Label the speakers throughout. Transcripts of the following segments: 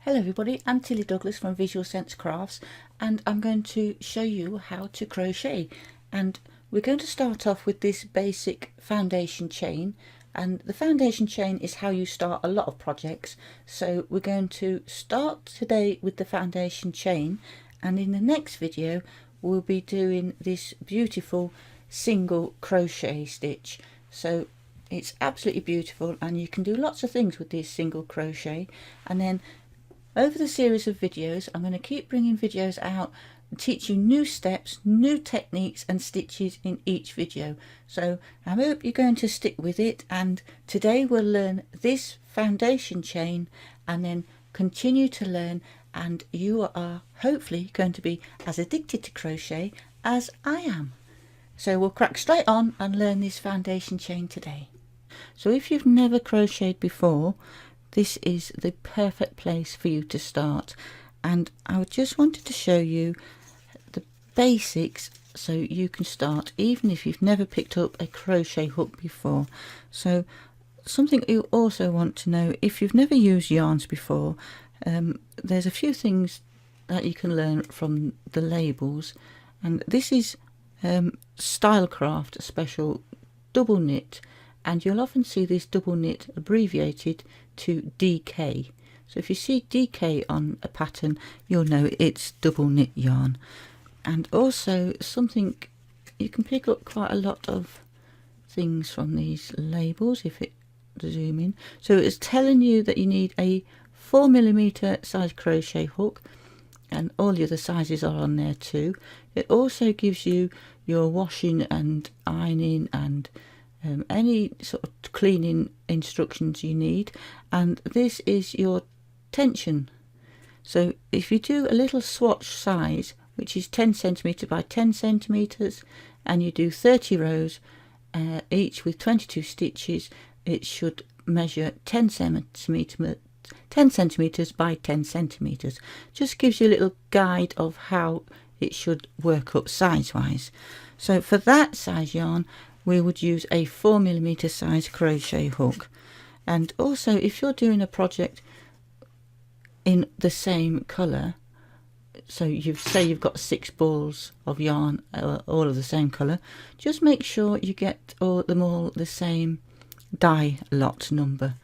Speaker 1: Hello everybody, I'm Tilly Douglas from Visual Sense Crafts, and I'm going to show you how to crochet. And we're going to start off with this basic foundation chain, and the foundation chain is how you start a lot of projects. So we're going to start today with the foundation chain, and in the next video we'll be doing this beautiful single crochet stitch. So it's absolutely beautiful, and you can do lots of things with this single crochet. And then over the series of videos, I'm going to keep bringing videos out and teach you new steps, new techniques and stitches in each video. So I hope you're going to stick with it, and today we'll learn this foundation chain and then continue to learn, and you are hopefully going to be as addicted to crochet as I am. So we'll crack straight on and learn this foundation chain today. So if you've never crocheted before, this is the perfect place for you to start, and I just wanted to show you the basics so you can start even if you've never picked up a crochet hook before. So something you also want to know, if you've never used yarns before, there's a few things that you can learn from the labels, and this is Stylecraft special double knit, and you'll often see this double knit abbreviated to DK. So if you see DK on a pattern, you'll know it's double knit yarn. And also something, you can pick up quite a lot of things from these labels if it zoom in. So it's telling you that you need a 4mm size crochet hook, and all the other sizes are on there too. It also gives you your washing and ironing and any sort of cleaning instructions you need, and this is your tension. So if you do a little swatch size, which is 10cm by 10cm, and you do 30 rows each with 22 stitches, it should measure 10 centimeters by 10 centimeters. Just gives you a little guide of how it should work up size wise. So for that size yarn we would use a 4mm size crochet hook. And also if you're doing a project in the same colour, so you've got 6 balls of yarn all of the same colour, just make sure you get them all the same die lot number,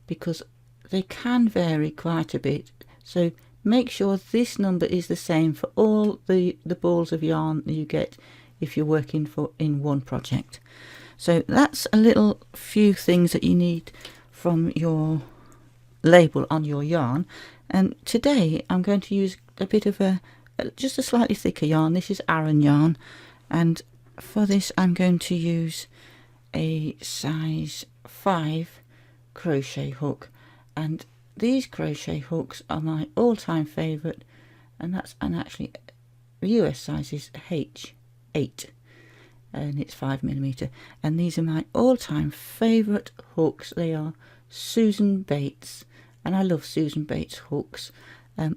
Speaker 1: because they can vary quite a bit. So make sure this number is the same for all the balls of yarn that you get if you're working in one project. So that's a little few things that you need from your label on your yarn. And today I'm going to use a bit of just a slightly thicker yarn. This is Aran yarn, and for this I'm going to use a size 5 crochet hook, and these crochet hooks are my all-time favourite, and actually the US size is H8 and it's 5mm, and these are my all-time favourite hooks. They are Susan Bates, and I love Susan Bates hooks, and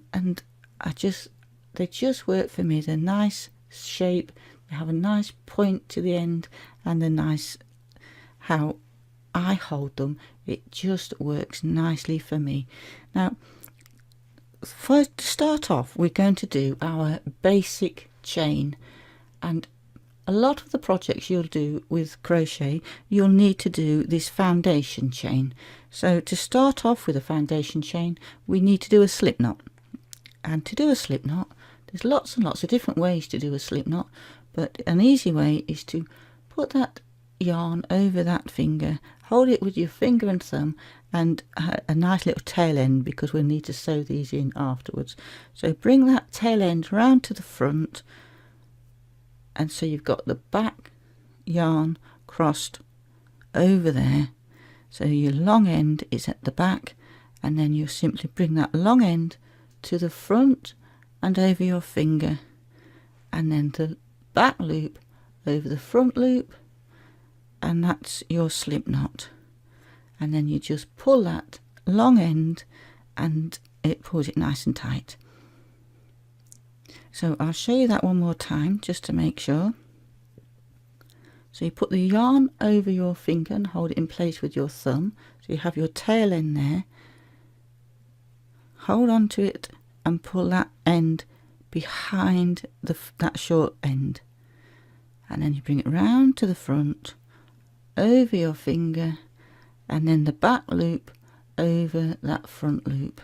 Speaker 1: they just work for me. They're nice shape, they have a nice point to the end, and they're nice how I hold them. It just works nicely for me. Now to start off, we're going to do our basic chain, and a lot of the projects you'll do with crochet, you'll need to do this foundation chain. So to start off with a foundation chain, we need to do a slip knot. And to do a slip knot, there's lots and lots of different ways to do a slip knot, but an easy way is to put that yarn over that finger, hold it with your finger and thumb, and a nice little tail end, because we'll need to sew these in afterwards. So bring that tail end round to the front, and so you've got the back yarn crossed over there, so your long end is at the back, and then you simply bring that long end to the front and over your finger, and then the back loop over the front loop, and that's your slip knot. And then you just pull that long end and it pulls it nice and tight. So I'll show you that one more time just to make sure. So you put the yarn over your finger and hold it in place with your thumb, so you have your tail end there. hold on to it and pull that end behind that short end, and then you bring it round to the front, over your finger, and then the back loop over that front loop,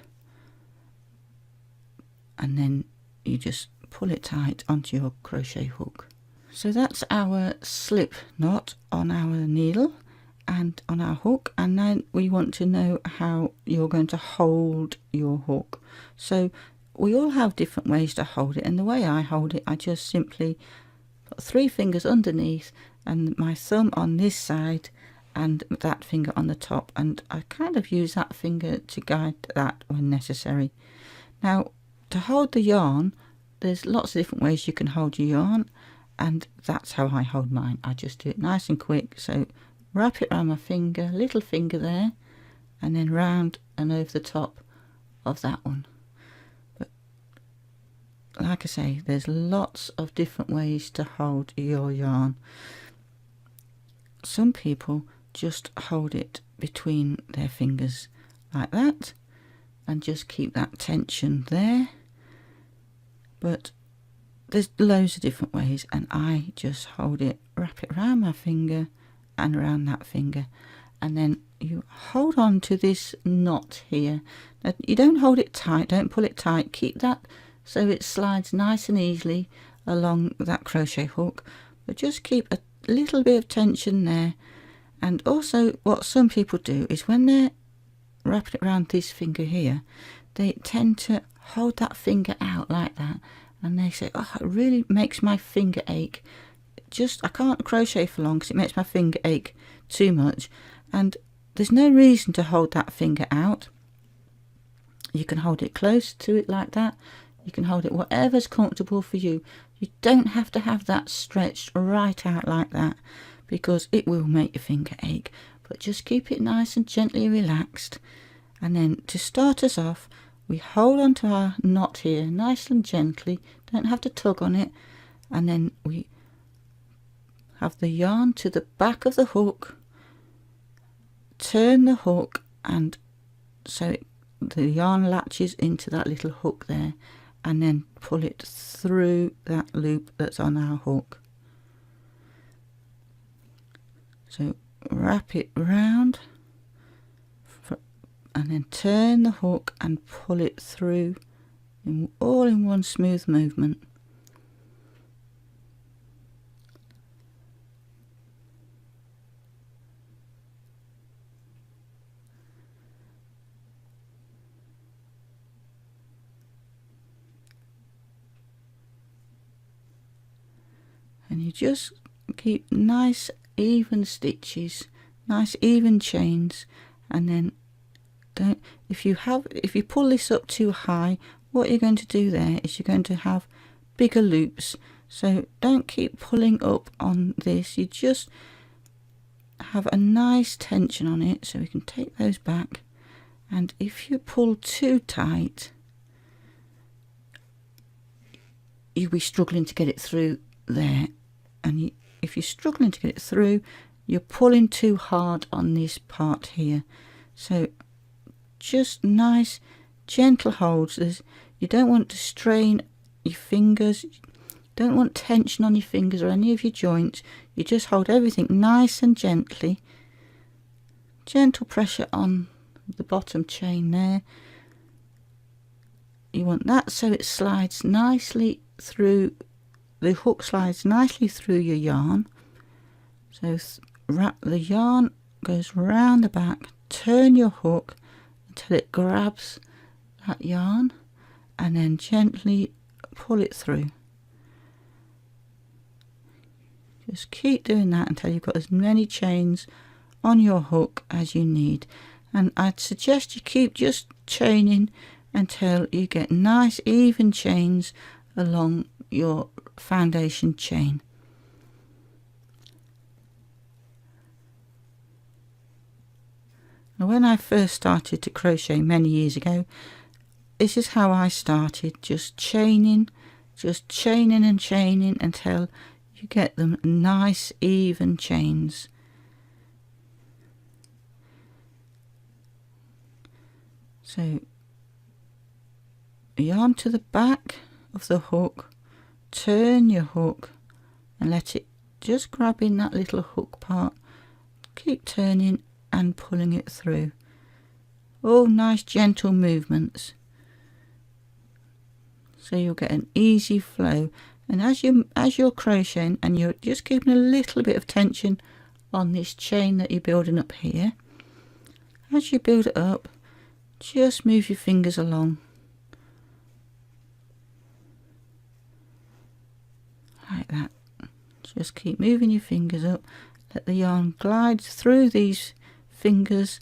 Speaker 1: and then you just pull it tight onto your crochet hook. So that's our slip knot on our needle and on our hook, and then we want to know how you're going to hold your hook. So we all have different ways to hold it, and the way I hold it, I just simply put 3 fingers underneath and my thumb on this side and that finger on the top, and I kind of use that finger to guide that when necessary. Now, to hold the yarn, there's lots of different ways you can hold your yarn, and that's how I hold mine. I just do it nice and quick. So wrap it around my finger, little finger there, and then round and over the top of that one. But like I say, there's lots of different ways to hold your yarn. Some people just hold it between their fingers like that and just keep that tension there, but there's loads of different ways, and I just hold it, wrap it around my finger and around that finger, and then you hold on to this knot here. Now, you don't hold it tight, don't pull it tight, keep that so it slides nice and easily along that crochet hook, but just keep a little bit of tension there. And also what some people do is when they're wrapping it around this finger here, they tend to hold that finger out like that, and they say, oh, it really makes my finger ache. I can't crochet for long because it makes my finger ache too much. And there's no reason to hold that finger out. You can hold it close to it like that. You can hold it whatever's comfortable for you. You don't have to have that stretched right out like that, because it will make your finger ache. But just keep it nice and gently relaxed. And then to start us off, we hold onto our knot here nice and gently, don't have to tug on it, and then we have the yarn to the back of the hook, turn the hook, and so the yarn latches into that little hook there, and then pull it through that loop that's on our hook. So wrap it round and then turn the hook and pull it through all in one smooth movement. And you just keep nice even stitches, nice even chains, and then if you pull this up too high, what you're going to do there is you're going to have bigger loops. So don't keep pulling up on this, you just have a nice tension on it. So we can take those back, and if you pull too tight, you'll be struggling to get it through there, and if you're struggling to get it through, you're pulling too hard on this part here. So just nice gentle holds. You don't want to strain your fingers, you don't want tension on your fingers or any of your joints. You just hold everything nice and gently, gentle pressure on the bottom chain there. You want that so it slides nicely through, the hook slides nicely through your yarn. So wrap the yarn, goes round the back, turn your hook until it grabs that yarn, and then gently pull it through. Just keep doing that until you've got as many chains on your hook as you need, and I'd suggest you keep just chaining until you get nice even chains along your foundation chain. When I first started to crochet many years ago, this is how I started, just chaining and chaining until you get them nice even chains. So yarn to the back of the hook, turn your hook and let it just grab in that little hook part. Keep turning and pulling it through. All nice gentle movements, so you'll get an easy flow. And as you're crocheting and you're just keeping a little bit of tension on this chain that you're building up here, as you build it up, just move your fingers along like that. Just keep moving your fingers up, let the yarn glide through these fingers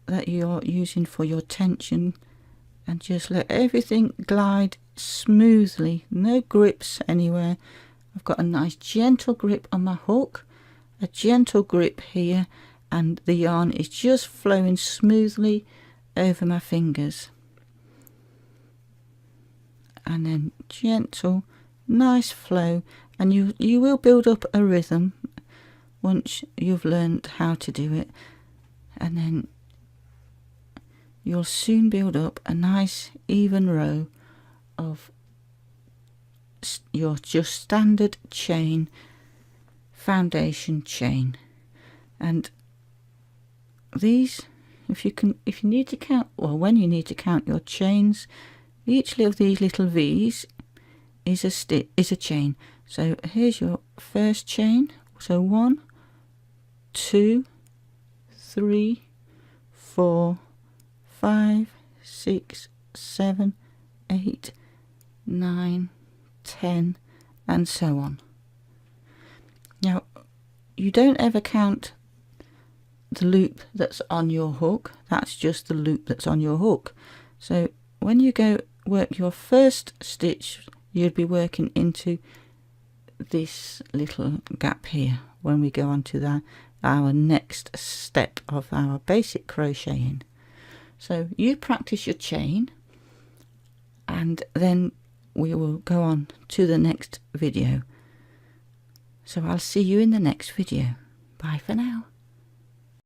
Speaker 1: that you're using for your tension, and just let everything glide smoothly, no grips anywhere. I've got a nice gentle grip on my hook, a gentle grip here, and the yarn is just flowing smoothly over my fingers. And then gentle, nice flow, and you will build up a rhythm once you've learned how to do it, and then you'll soon build up a nice even row of your just standard chain, foundation chain. And these, if you need to count, well, when you need to count your chains, each of these little V's is a chain. So here's your first chain. So 1, 2, 3, 4, 5, 6, 7, 8, 9, 10, and so on. Now, you don't ever count the loop that's on your hook. That's just the loop that's on your hook. So when you go work your first stitch, you'd be working into this little gap here when we go on to our next step of our basic crocheting. So you practice your chain, and then we will go on to the next video. So I'll see you in the next video. Bye for now.